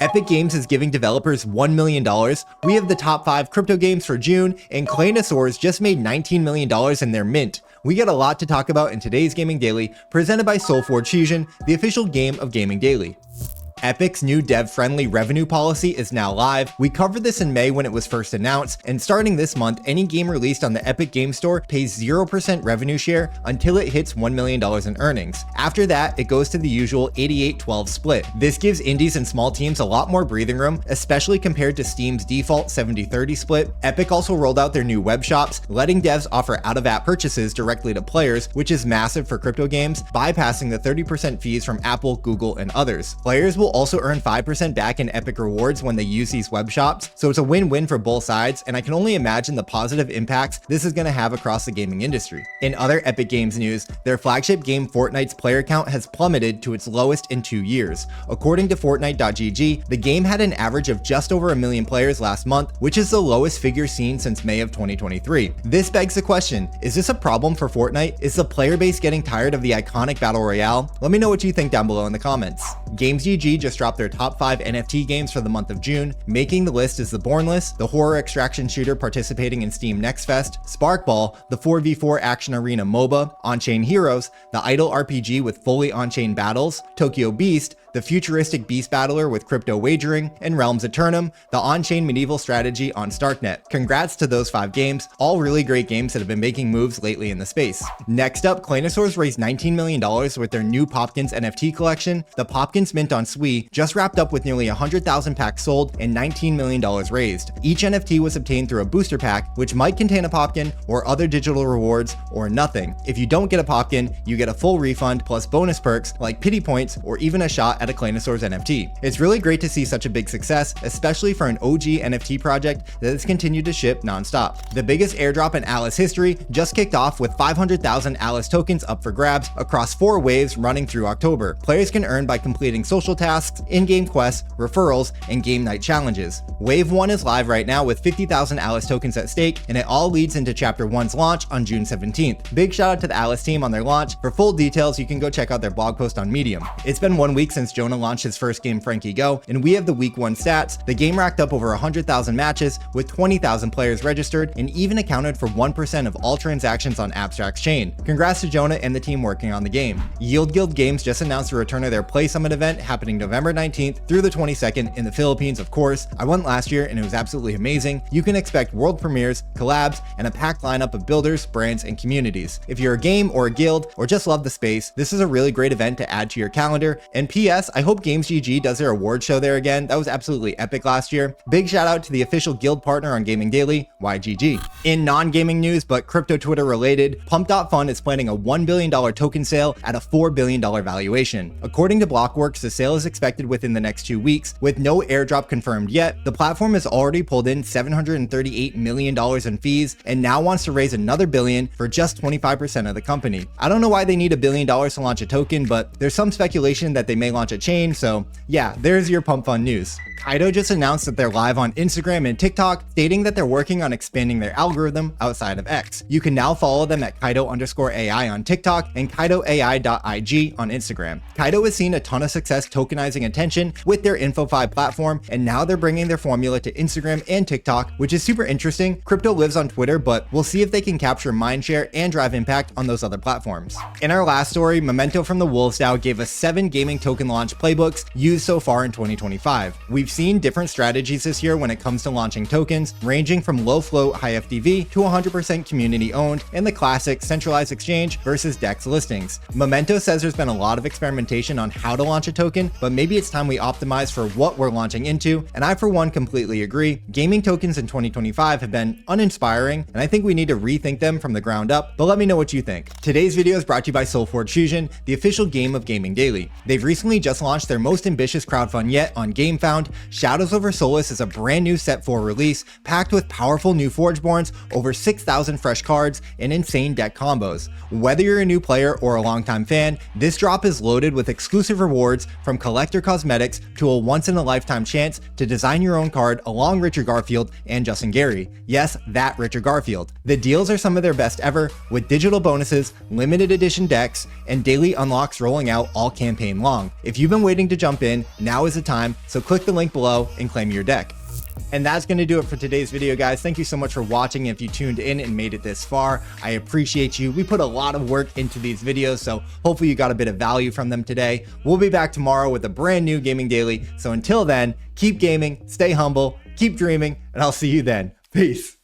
Epic Games is giving developers $1 million. We have the top 5 crypto games for June, and Claynosaurz just made $19 million in their mint. We got a lot to talk about in today's Gaming Daily, presented by Solforge Fusion, the official game of Gaming Daily. Epic's new dev-friendly revenue policy is now live. We covered this in May when it was first announced, and starting this month, any game released on the Epic Game Store pays 0% revenue share until it hits $1 million in earnings. After that, it goes to the usual 88-12 split. This gives indies and small teams a lot more breathing room, especially compared to Steam's default 70-30 split. Epic also rolled out their new web shops, letting devs offer out-of-app purchases directly to players, which is massive for crypto games, bypassing the 30% fees from Apple, Google, and others. Players will also earn 5% back in Epic rewards when they use these web shops, so it's a win-win for both sides, and I can only imagine the positive impacts this is going to have across the gaming industry. In other Epic Games news, their flagship game Fortnite's player count has plummeted to its lowest in 2 years. According to Fortnite.gg, the game had an average of just over 1 million players last month, which is the lowest figure seen since May of 2023. This begs the question, is this a problem for Fortnite? Is the player base getting tired of the iconic Battle Royale? Let me know what you think down below in the comments. GamesGG just dropped their top 5 NFT games for the month of June. Making the list is The Bornless, the horror extraction shooter participating in Steam Next Fest, Sparkball, the 4v4 action arena MOBA, On-Chain Heroes, the idle RPG with fully on-chain battles, Tokyo Beast, the futuristic beast battler with crypto wagering, and Realms Eternum, the on-chain medieval strategy on Starknet. Congrats to those 5 games, all really great games that have been making moves lately in the space. Next up, Claynosaurz raised $19 million with their new Popkins NFT collection. The Popkins mint on Sui just wrapped up with nearly 100,000 packs sold and $19 million raised. Each NFT was obtained through a booster pack, which might contain a Popkin or other digital rewards, or nothing. If you don't get a Popkin, you get a full refund plus bonus perks like pity points or even a shot at a Claynosaurz NFT. It's really great to see such a big success, especially for an OG NFT project that has continued to ship non-stop. The biggest airdrop in Alice history just kicked off with 500,000 Alice tokens up for grabs across 4 waves running through October. Players can earn by completing social tasks, in-game quests, referrals, and game night challenges. Wave 1 is live right now with 50,000 Alice tokens at stake, and it all leads into Chapter 1's launch on June 17th. Big shout out to the Alice team on their launch. For full details, you can go check out their blog post on Medium. It's been 1 week since Jonah launched his first game, Frankie Go, and we have the week 1 stats. The game racked up over 100,000 matches with 20,000 players registered and even accounted for 1% of all transactions on Abstract's chain. Congrats to Jonah and the team working on the game. Yield Guild Games just announced the return of their Play Summit event happening November 19th through the 22nd in the Philippines, of course. I went last year and it was absolutely amazing. You can expect world premieres, collabs, and a packed lineup of builders, brands, and communities. If you're a game or a guild or just love the space, this is a really great event to add to your calendar. And PS, I hope GamesGG does their award show there again. That was absolutely epic last year. Big shout out to the official guild partner on Gaming Daily, YGG. In non-gaming news, but crypto Twitter related, Pump.Fund is planning a $1 billion token sale at a $4 billion valuation. According to Blockworks, the sale is expected within the next 2 weeks. With no airdrop confirmed yet, the platform has already pulled in $738 million in fees and now wants to raise another $1 billion for just 25% of the company. I don't know why they need $1 billion to launch a token, but there's some speculation that they may launch a chain, so yeah, there's your Pump Fund news. Kaito just announced that they're live on Instagram and TikTok, stating that they're working on expanding their algorithm outside of X. You can now follow them at Kaito_AI on TikTok and KaitoAI.ig on Instagram. Kaito has seen a ton of success tokenizing attention with their Info5 platform, and now they're bringing their formula to Instagram and TikTok, which is super interesting. Crypto lives on Twitter, but we'll see if they can capture mindshare and drive impact on those other platforms. In our last story, Memento from the Wolves DAO gave us 7 gaming token launch playbooks used so far in 2025. We've seen different strategies this year when it comes to launching tokens, ranging from low float, high FTV to 100% community owned, and the classic centralized exchange versus DEX listings. Memento says there's been a lot of experimentation on how to launch a token, but maybe it's time we optimize for what we're launching into, and I for one completely agree. Gaming tokens in 2025 have been uninspiring, and I think we need to rethink them from the ground up, but let me know what you think. Today's video is brought to you by Solforge Fusion, the official game of Gaming Daily. They've recently just launched their most ambitious crowdfund yet on GameFound. Shadows Over Solis is a brand new set 4 release, packed with powerful new Forgeborns, over 6,000 fresh cards, and insane deck combos. Whether you're a new player or a longtime fan, this drop is loaded with exclusive rewards from collector cosmetics to a once-in-a-lifetime chance to design your own card along Richard Garfield and Justin Gary. Yes, that Richard Garfield. The deals are some of their best ever, with digital bonuses, limited edition decks, and daily unlocks rolling out all campaign long. If If you've been waiting to jump in, now is the time, so click the link below and claim your deck. And that's going to do it for today's video, guys. Thank you so much for watching. If you tuned in and made it this far, I appreciate you. We put a lot of work into these videos, so hopefully you got a bit of value from them today. We'll be back tomorrow with a brand new Gaming Daily. So until then, keep gaming, stay humble, keep dreaming, and I'll see you then. Peace.